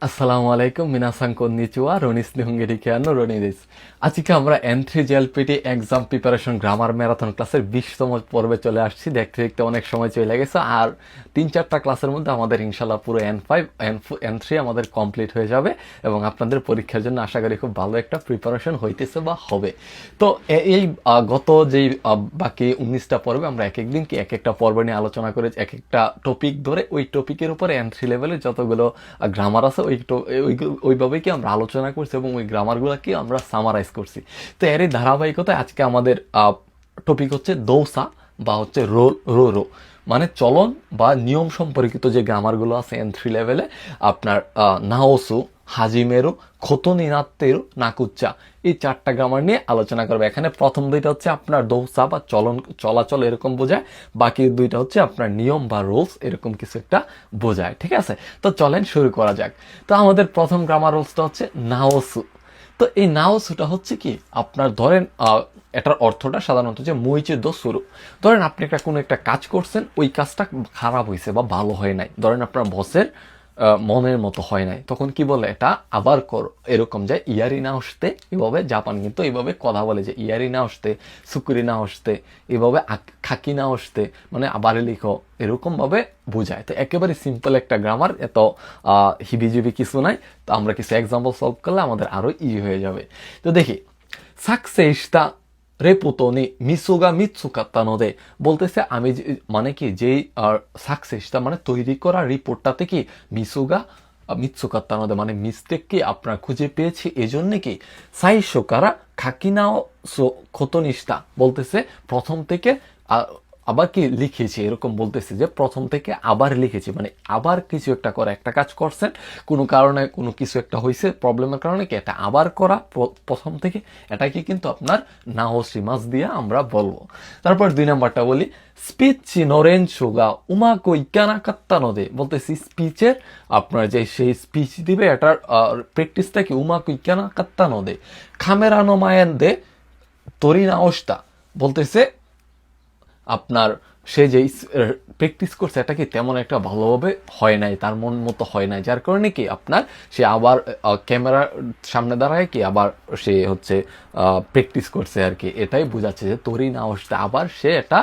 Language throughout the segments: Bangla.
আসসালামু আলাইকুম মিনাসাং কন্নিচুয়া রনিস নিহুঙ্গেরিকিয়ানো রনিদিস। আজকে আমরা N3 JLPT exam preparation grammar marathon ক্লাসের 20তম পর্বে চলে আসছি। দেখতে দেখতে অনেক সময় চলে গেছে, আর 3-4টা ক্লাসের মধ্যে আমাদের ইনশাল্লাহ পুরো N5 N3 আমাদের কমপ্লিট হয়ে যাবে এবং আপনাদের পরীক্ষার জন্য আশা করি খুব ভালো একটা প্রিপারেশন হইতেছে বা হবে। তো এই গত যেই বাকি 19টা পর্বে আমরা এক একদিন কি এক একটা পর্ব নিয়ে আলোচনা করে এক একটা টপিক ধরে ওই টপিকের উপরে N3 লেভেলের যতগুলো গ্রামার আছে ওইভাবেই কি আমরা আলোচনা করছি এবং ওই গ্রামারগুলোকে আমরা সামারাইজ করছি। তো এরই ধারাবাহিকতায় আজকে আমাদের টপিক হচ্ছে দৌসা বা হচ্ছে রো রো রো মানে চলন বা নিয়ম সম্পর্কিত যে গ্রামারগুলো আছে N3 লেভেলে আপনার নাওসু, হাজিমেরু, খোতনিনাত্তেরু, নাকুচ্চা, এই 4টা গ্রামার নিয়ে আলোচনা করবে। এখানে প্রথম 2টা হচ্ছে আপনার দৌসা বা চলাচল এরকম বোঝায়, বাকি 2টা হচ্ছে আপনার নিয়ম বা রুলস এরকম কিছু একটা বোঝায়। ঠিক আছে, তো চলেন শুরু করা যাক। তো আমাদের প্রথম গ্রামার রুলসটা হচ্ছে নাওসু। তো এই নাওসুটা হচ্ছে কি আপনার ধরেন এটার অর্থটা সাধারণত যে মুইচে দো শুরু। ধরেন আপনি কোনো একটা কাজ করছেন, ওই কাজটা খারাপ হয়েছে বা ভালো হয় নাই, ধরেন আপনার বসের মনের মতো হয় নাই, তখন কি বলে এটা আবার করো, এরকম যায় ইয়ারি না আসতে। এভাবে জাপান কিন্তু এইভাবে কথা বলে যে ইয়ারি না আসতে, সুকুরি না আসতে, এভাবে খাকি না আসতে, মানে আবার লিখো, এরকম ভাবে বোঝায়। তো একেবারে সিম্পল একটা গ্রামার, এত হিবিজিবি কিছু নাই। তো আমরা কিছু এক্সাম্পল সলভ করলে আমাদের আরো ইজি হয়ে যাবে। তো দেখি, সাকসেসটা রেপুতনি মিসুগা মিৎসুকাত্তা নদে বলতেছে আমি মানে কি যেই সাকসেসটা মানে তৈরি করা রিপোর্টটাতে কি মিসুগা মিৎসুকাত্তা নদে মানে মিস্টেক কি আপনার খুঁজে পেয়েছি, এজন্য কি সাইশোকারা খাকিনাও খতনিষ্ঠা বলতেছে প্রথম থেকে আবার কি লিখেছি, এরকম বলতেছি যে প্রথম থেকে আবার লিখেছি, মানে আবার কিছু একটা করা, একটা কাজ করছেন কোনো কারণে কোনো কিছু একটা হয়েছে প্রবলেমের কারণে কি এটা আবার করা প্রথম থেকে, এটাকে কিন্তু আপনার নাওসিমাস দিয়ে আমরা বলবো। তারপর 2 নাম্বারটা বলি, স্পিচ নরেন সুগা উমাকো ইকানা কাত্তা নদে বলতেছি স্পিচের আপনার যে সেই স্পিচ দিবে এটার প্র্যাকটিসটা কি উমাকো ইকানা কাত্তা নদে খামেরানো মায়ান দে তরি নাওসটা বলতেছে আপনার সে যে প্র্যাকটিস করছে এটা কি তেমন একটা ভালোভাবে হয় নাই, তার মন মতো হয় নাই, যার কারণে কি আপনার সে আবার ক্যামেরার সামনে দাঁড়ায় কি আবার সে হচ্ছে প্র্যাকটিস করছে আর কি। এটাই বোঝাচ্ছে যে তরি না আসতে আবার সে এটা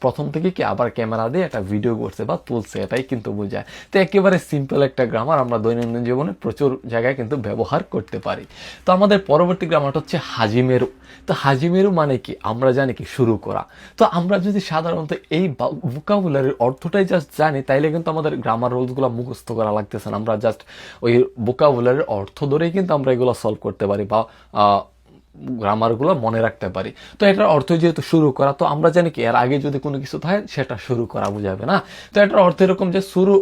প্রথম থেকে কি আবার ক্যামেরা দিয়ে একটা ভিডিও করছে বা তুলছে, এটাই কিন্তু বোঝায়। তো একেবারে সিম্পল একটা গ্রামার আমরা দৈনন্দিন জীবনে প্রচুর জায়গায় কিন্তু ব্যবহার করতে পারি। তো আমাদের পরবর্তী গ্রামারটা হচ্ছে হাজিমেরু। তো হাজিমেরু মানে কি আমরা জানি কি শুরু করা। তো আমরা যদি সাধারণত এই ভোকাবুলারির অর্থটাই জাস্ট জানি তাইলে কিন্তু আমাদের গ্রামার রুলসগুলো মুখস্থ করা লাগতেছে না, আমরা জাস্ট ওই ভোকাবুলারির অর্থ ধরেই কিন্তু আমরা এগুলো সলভ করতে পারি বা গ্রামারগুলো মনে রাখতে পারি। তো এটার অর্থ যেহেতু শুরু করা, তো আমরা জানি কি এর আগে যদি কোনো কিছু থাকে সেটা শুরু করা বোঝাবে না। তো এটার অর্থ এরকম যে শুরু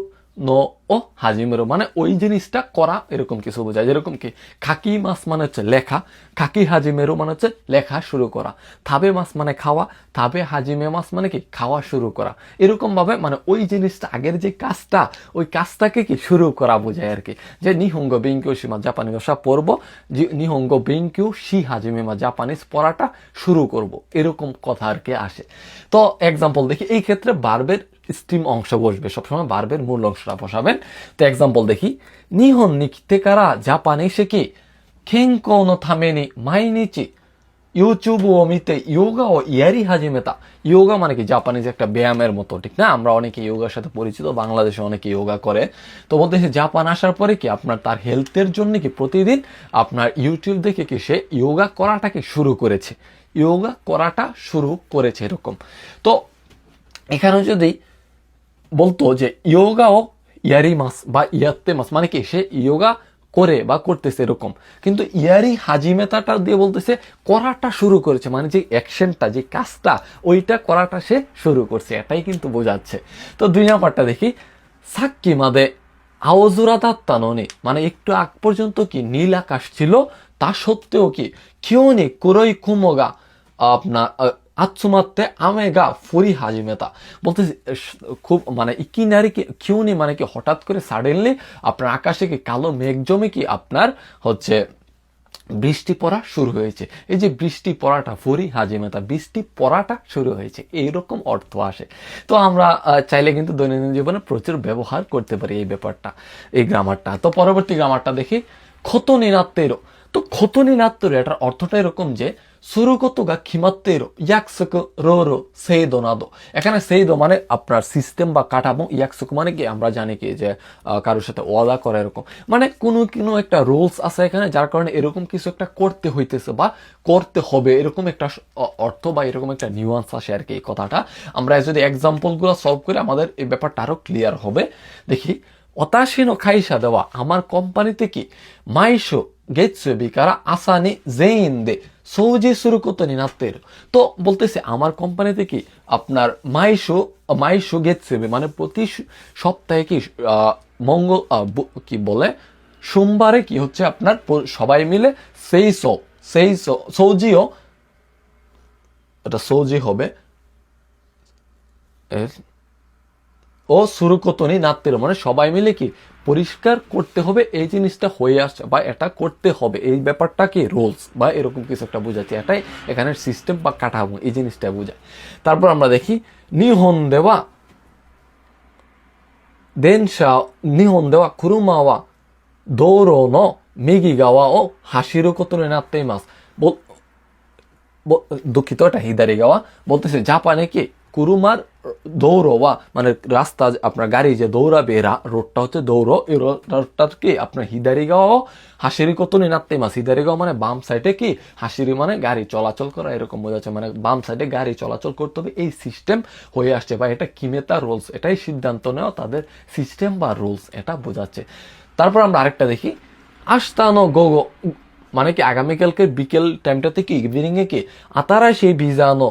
নো ও হাজিমেরো মানে ওই জিনিসটা করা, এরকম কিছু বোঝায়। যেরকম কি খাকি মাস মানে হচ্ছে লেখা, খাকি হাজিমেরো মানে হচ্ছে লেখা শুরু করা, থাবে মাস মানে খাওয়া, থাবে হাজিমে মাস মানে কি খাওয়া শুরু করা, এরকম ভাবে মানে ওই জিনিসটা আগের যে কাজটা ওই কাজটাকে কি শুরু করা বোঝায় আর কি। যে নিহঙ্গ বেঙ্কিউ সীমা জাপানি ভাষা পড়বো, নিহঙ্গ বেঙ্কিউ শি হাজিমে মা জাপানিজ পড়াটা শুরু করব, এরকম কথা আর কি আসে। তো এক্সাম্পল দেখি, এই ক্ষেত্রে বার্বের স্ট্রিম অংশ বসবে, সবসময় বার্বের মূল অংশটা বসাবেন। তো এক্সাম্পল দেখি, নিহন নিতে কারা জাপানে শিখি কেনকো নো তামেনি মাইনিচি ইউটিউব ও মিতে ইয়োগা ও ইয়ারি হাজিমেতা। ইয়োগা মানে কি জাপানিজ একটা ব্যায়ামের মতো, ঠিক না? আমরা অনেকে ইয়োগার সাথে পরিচিত, বাংলাদেশে অনেকে ইয়োগা করে। তো বলতেছে জাপান আসার পরে কি আপনার তার হেলথের জন্য কি প্রতিদিন আপনার ইউটিউব দেখে কি সে ইয়োগা করাটাকে শুরু করেছে, ইয়োগা করাটা শুরু করেছে এরকম। তো এখানে যদি বলতো যে ইয়োগা ও ইয়ারি মাস বা ইয়াত্তে মাস মানে কি সে ইয়োগা করে বা করতেছে এরকম, কিন্তু ইয়ারি হাজিমেতাটা দিয়ে বলতেছে করাটা শুরু করেছে, মানে যে অ্যাকশনটা যে কাজটা ওইটা করাটা সে শুরু করছে, এটাই কিন্তু বোঝাচ্ছে। তো 2 নাম্বারটা দেখি, সাক্কি মাদে আওজুরা দাত্তানোনি মানে একটু আগ পর্যন্ত কি নীল আকাশ ছিল, তা সত্ত্বেও কি কিওনি কুরোই কুমোগা আপনার আচ্ছুমাত্তে আমেগা ফুরি হাজিমেতা বলতেছি খুব মানে ইকিনারি কি কিউনি মানে কি হঠাৎ করে সাডেনলি আপনার আকাশে কি কালো মেঘ জমে কি আপনার হচ্ছে বৃষ্টি পড়া শুরু হয়েছে। এই যে বৃষ্টি পড়াটা ফরি হাজিমাতা, বৃষ্টি পড়াটা শুরু হয়েছে, এইরকম অর্থ আসে। তো আমরা চাইলে কিন্তু দৈনন্দিন জীবনে প্রচুর ব্যবহার করতে পারি এই ব্যাপারটা, এই গ্রামারটা। তো পরবর্তী গ্রামারটা দেখি, খতনিনাত্তেরো। তো খতনিনাত্তেরো এটার অর্থটা এরকম যে সুরুকতোগা খিমাত্তেরো ইয়াকসুকু রোরো সেইদো নাদো। এখানে সেইদো মানে আপনার সিস্টেম বা কাঠামো, ইয়াকসুকু মানে কি আমরা জানি কি যে কারোর সাথে ওয়াদা করা, এরকম মানে কোনো একটা রুলস আছে এখানে, যার কারণে এরকম কিছু একটা করতে হইতেছে বা করতে হবে, এরকম একটা অর্থ বা এরকম একটা নিউয়ান্স আসে আর কি এই কথাটা। আমরা যদি এক্সাম্পলগুলো সলভ করে আমাদের এই ব্যাপারটা আরো ক্লিয়ার হবে। দেখি, অতাশিনো খাইসা দেওয়া, আমার কোম্পানিতে কি মাইশো গেটসুবি কারা আসানি জেইন দে সৌজি শুরু করতে নিনাত্তের। তো বলতেছে আমার কোম্পানিতে কি আপনার মাইশো গেটসুবি মানে প্রতি সপ্তাহে কি মঙ্গল কি বলে সোমবারে কি হচ্ছে আপনার সবাই মিলে সেই সৌজিও, এটা সৌজি হবে ও সুরুকতনি নাত্তের মানে সবাই মিলে কি পরিষ্কার করতে হবে, এই জিনিসটা হয়ে আসছে বা এটা করতে হবে, এই ব্যাপারটা কি রুলস বা এরকম কিছু একটা বোঝাচ্ছে, এটাই এখানে সিস্টেম বা কাঠামো, এই জিনিসটা বোঝায়। তারপর আমরা দেখি, নিহন দেওয়া দেনশা, নিহন দেওয়া কুরুমাওয়া দৌড়ো ন মিগি গাওয়া ও হাসিরু কতনে নাত্তে মাস। দুঃখিত, এটা হিদারি গাওয়া। বলতেছে জাপানে কি কুরুমার দৌড়োয়া মানে রাস্তা, আপনার গাড়ি যে দৌড়াবে রোডটা হচ্ছে দৌড়ো, এই রোডটা কি আপনার হিদারি গাওয়া হাসিরি কতনি নাত্তে মাস। হিদারি গাওয়া মানে বাম সাইডে কি, হাসিরি মানে গাড়ি চলাচল করা, এরকম বোঝাচ্ছে মানে বাম সাইডে গাড়ি চলাচল করতে হবে, এই সিস্টেম হয়ে আসছে বা এটা কিমেতা রুলস, এটাই সিদ্ধান্ত নেওয়া তাদের সিস্টেম বা রুলস, এটা বোঝাচ্ছে। তারপর আমরা আরেকটা দেখি, আস্তানো গোগো মানে কি আগামীকালকে বিকেল টাইমটাতে কি ইভিনিং এ কি আতারা সেই ভিজানো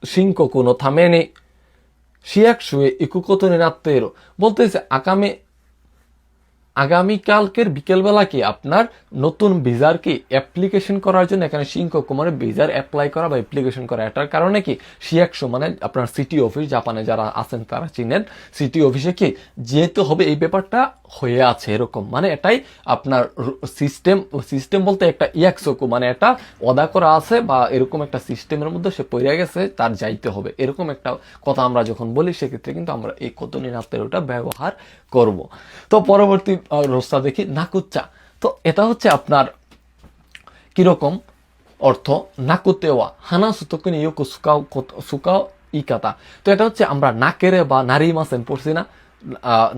শিঙ্ককো নো থামেনি শিয়াকশুয়ে ইকুকোতনে নাত্তেরো। বলতেছে আগামীকালকের বিকেলবেলা কি আপনার নতুন ভিসার কি অ্যাপ্লিকেশন করার জন্য, এখানে শিঙ্ককু মানে ভিসার অ্যাপ্লাই করা বা অ্যাপ্লিকেশন করা, এটার কারণে কি শিয়াকশো মানে আপনার সিটি অফিস, জাপানে যারা আছেন তারা চিনেন, সিটি অফিসে কি যেতে হবে, এই ব্যাপারটা হয়ে আছে এরকম, মানে এটাই আপনার সিস্টেম বলতে একটা ইয়াকসোকু মানে এটা অদা করা আছে বা এরকম একটা সিস্টেমের মধ্যে সে পড়ে গেছে, তার যাইতে হবে, এরকম একটা কথা আমরা যখন বলি সেক্ষেত্রে কিন্তু আমরা এই কতনি নাত্তেরোটা ব্যবহার করব। তো পরবর্তী রোস্তা দেখি, নাকুচ্চা। তো এটা হচ্ছে আপনার কিরকম অর্থ, নাকুতেওয়া হানা সুতকুনি ইয়োকু সুকাও ইকাতা। তো এটা হচ্ছে আমরা নাকেরে বা নারী মাসেন পড়ছি না,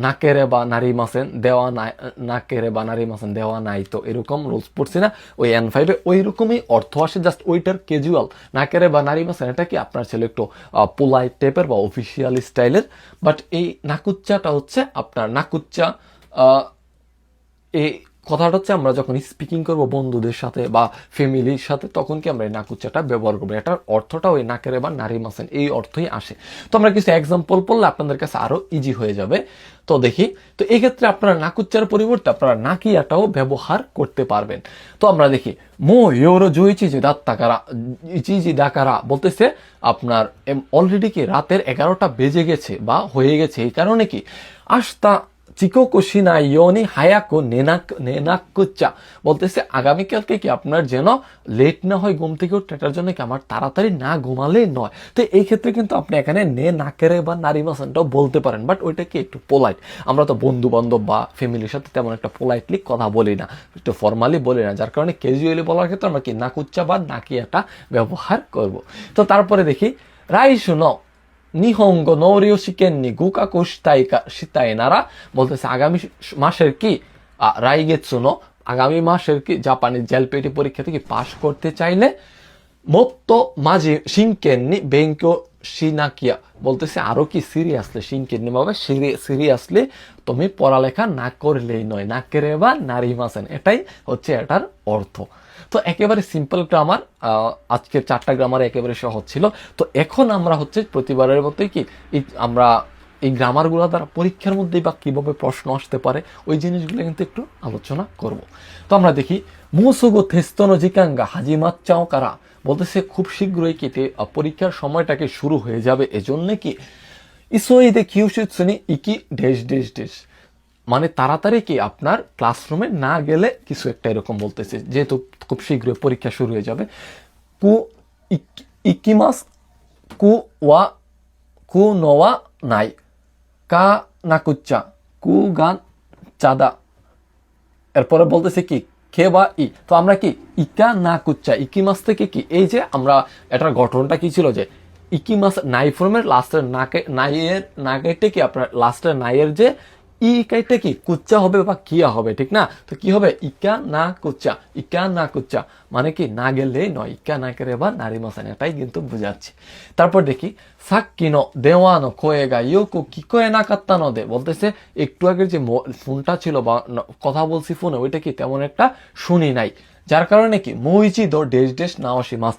নাকেরে বা নারী মাসেন দেওয়া নাই, নাকেরে বা নারী মাসেন দেওয়া নাই, তো এরকম রুলস পড়ছি না ওই N5 ওই রকমই অর্থ আসে, জাস্ট ওইটার ক্যাজুয়াল। নাকেরে বা নারী মাসেন এটা কি আপনার ছিল একটু পোলাইট টাইপের বা অফিসিয়াল স্টাইলের, বাট এই নাকুচ্চাটা হচ্ছে আপনার নাকুচ্চা এই কথাটা হচ্ছে আমরা যখন স্পিকিং করব বন্ধুদের সাথে বা ফ্যামিলির সাথে, তখন কি আমরা এই নাকুচ্চাটা ব্যবহার করবো, এটার অর্থটা ওই নাকেরে বা নারী মাসেন এই অর্থই আসে। তো আমরা কিছু এক্সাম্পল পড়লে আপনাদের কাছে আরো ইজি হয়ে যাবে। তো দেখি, তো এই ক্ষেত্রে আপনারা নাকুচ্চার পরিবর্তে আপনারা নাকিয়াটাও ব্যবহার করতে পারবেন। তো আমরা দেখি, মো ইয়োরো জুইচিজি দাত্তাকারা ইচিজি ডাকারা, বলতেছে আপনার অলরেডি কি রাতের 11টা বেজে গেছে বা হয়ে গেছে, এই কারণে কি আস্তা চিকোকো শিনাই ইয়োনি হায়াকো নেনাকুচ্চা। বলতেছে আগামীকালকে কি আপনার যেন লেট না হয় ঘুম থেকে উঠতে, এটার জন্য কি আমার তাড়াতাড়ি না ঘুমালেই নয়। তো এই ক্ষেত্রে কিন্তু আপনি এখানে নাকেরে বা নারী মাসানটাও বলতে পারেন, বাট ওইটা কি একটু পোলাইট, আমরা তো বন্ধু বান্ধব বা ফ্যামিলির সাথে তেমন একটা পোলাইটলি কথা বলি না, একটু ফর্মালি বলি না, যার কারণে ক্যাজুয়ালি বলার ক্ষেত্রে আমরা কি নাকুচ্চা বা নাকিয়াটা ব্যবহার করব। তো তারপরে দেখি, রাইশুনো নিহঙ্গো নৌরিও শিকেন নি গুকাকু শিতাই নারা। বলতেছে আগামী মাসের কি রাইগেৎসুনো, আগামী মাসের কি জাপানি জেলপেটি পরীক্ষা থেকে পাশ করতে চাইলে মত্তো মাঝে শিনকেননি বেঙ্কো শিনাকিয়া। বলতেছে আরো কি সিরিয়াসলি, শিনকেননি ভাবে সিরিয়াসলি তুমি পড়ালেখা না করলেই নয়, না কেরে বা নারী মাসেন, এটাই হচ্ছে এটার অর্থ। তো একেবারে সিম্পল গ্রামার, আজকের 4টা গ্রামার একেবারে সহজ ছিল। তো এখন আমরা হচ্ছে প্রতিবারের মতোই কি আমরা এই গ্রামারগুলো দ্বারা পরীক্ষার মধ্যে বা কিভাবে প্রশ্ন আসতে পারে ওই জিনিসগুলো কিন্তু একটু আলোচনা করব। তো আমরা দেখি, মুসুগো থেস্তনো জিকাঙ্গা হাজিমাচ্চাও কারা। বলতেছে খুব শীঘ্রই কেটে পরীক্ষার সময়টাকে শুরু হয়ে যাবে, এজন্য কি ইসোইদে কিউশিৎসুনি ইকি ডেশ ডেশ ডেশ, মানে তাড়াতাড়ি কি আপনার ক্লাসরুমে না গেলে কিছু একটা এরকম বলতেছে, যেহেতু খুব শীঘ্রই পরীক্ষা শুরু হয়ে যাবে। কু ইকিমাস কু ওয়া কু নোয়া নাই কা নাকুচ্চা কু গান চাদা। এরপরে বলতেছে কি খে বা ই, তো আমরা কি ইকা না কুচ্চা ইকিমাস থেকে কি এই যে আমরা এটার গঠনটা কি ছিল যে ইকিমাস নাই ফর্মের লাস্টের নাকে নাইয়ের নাকেটে কি আপনার লাস্টের নাইয়ের যে ই কাইটে কি কুচ্চা হবে বা কিয়া হবে, ঠিক না? তো কি হবে ইকা না কুচ্চা, ইকা না কুচ্চা মানে কি না গেলেই নয়, ইকা না করে বা নারী মাসান, এটাই কিন্তু বুঝাচ্ছি। তারপর দেখি সাক্কিনো দেওয়ানো কোয়েগা ইয়োকো কিকোয়ে না কাত্তা নদে, বলতেছে একটু আগের যে ফোনটা ছিল বা কথা বলছি ফোনে ওইটা কি তেমন একটা শুনি নাই, যার কারণে কি মইচি দো ডেশ ডেশ নাওশি মাস,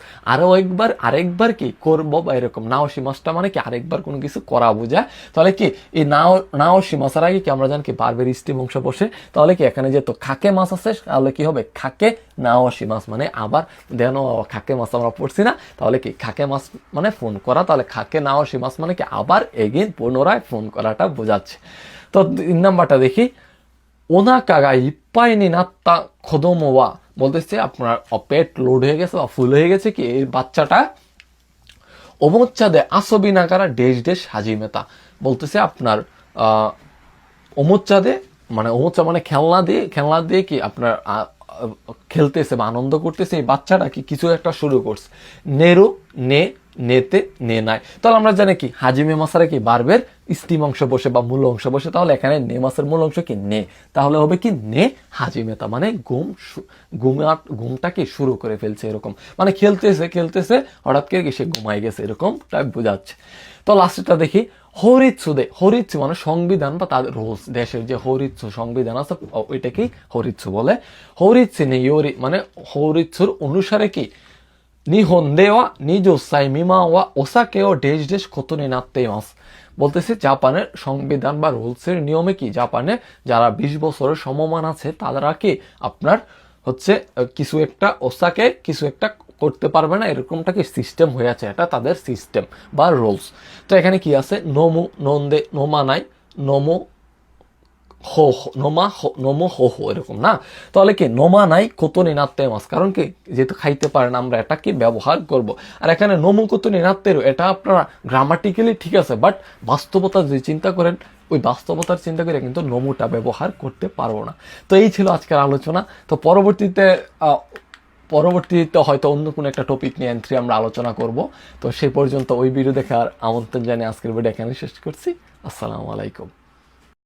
আরেকবার কি করবো বা এরকম। নাওশি মাসটা মানে কি আরেকবার কোনো কিছু করা বোঝায়। তাহলে কি এই নাওশি মাসের আগে কি আমরা জানি কি বারবের স্টিম অংশ বসে, তাহলে কি এখানে যেহেতু খাকে মাছ আছে তাহলে কি হবে খাকে নাওশি মাস মানে আবার দেন খাকে মাছ আমরা পড়ছি না, তাহলে কি খাকে মাছ মানে ফোন করা, তাহলে খাকে নাওশি মাস মানে কি আবার এগেইন পুনরায় ফোন করাটা বোঝাচ্ছে। তো 3 নাম্বারটা দেখি ওনাকাগা ইপ্পাই নি নাত্তা খোদোমো ওয়া, বলতেছে আপনার পেট লোড হয়ে গেছে বা ফুল হয়ে গেছে কি এই বাচ্চাটা ওমোচ্চাদে আসবি নাকারা ডেশ ডেশ হাজিমেতা, বলতেছে আপনার ওমোচ্চাদে মানে ওমোচ্চা মানে খেলনা দিয়ে কি আপনার খেলতেছে বা আনন্দ করতেছে এই বাচ্চাটা কি কিছু একটা শুরু করছে। নেরু নে নেতে নে নাই, তাহলে আমরা জানি কি হাজিমে মাসারে কি বারবের স্টিম অংশ বসে বা মূল অংশ বসে, তাহলে এখানে নে মাসের মূল অংশ কি নে, তাহলে হবে কি নে হাজিমেতা মানে ঘুমটা কি শুরু করে ফেলছে এরকম, মানে খেলতেছে হঠাৎ করে কি সে ঘুমাই গেছে এরকম টাইপ বোঝাচ্ছে। তো লাস্টটা দেখি হরিৎসু মানে সংবিধান বা তাদের রুলস, দেশের যে হরিৎসু সংবিধান আছে ওইটাকেই হরিৎসু বলে। হরিৎসু নে ইয়োরি মানে হরিৎসুর অনুসারে কি নিহন দেওয়া নিজ সাইমিমা ওয়া ওসাকেও ডেশ ডেশ খতনে নাতে মাস, বলতেছে জাপানের সংবিধান বা রুলসের নিয়মে কি জাপানে যারা 20 বছরের সমমান আছে তারা কি আপনার হচ্ছে কিছু একটা ওসাকে কিছু একটা করতে পারবে না, এরকমটা কি সিস্টেম হয়ে আছে, এটা তাদের সিস্টেম বা রুলস। তো এখানে কি আছে নোমু নন্দে নোমা নাই নোমো নোমো হো এরকম না, তাহলে কি নোমা নাই কোতনি নাত্তে মাছ, কারণ কি যেহেতু খাইতে পারে না আমরা এটা কি ব্যবহার করব। আর এখানে নোমো কোতনি নাত্তেরও এটা আপনারা গ্রামাটিক্যালি ঠিক আছে, বাট বাস্তবতা যদি চিন্তা করেন ওই বাস্তবতার চিন্তা করে কিন্তু নোমোটা ব্যবহার করতে পারবো না। তো এই ছিল আজকের আলোচনা। তো পরবর্তীতে হয়তো অন্য কোনো একটা টপিক নিয়ে এন্ট্রি আমরা আলোচনা করব। তো সেই পর্যন্ত ওই ভিডিও দেখার আমন্ত্রণ জানিয়ে আজকের ভিডিও এখানে শেষ করছি। আসসালামু আলাইকুম।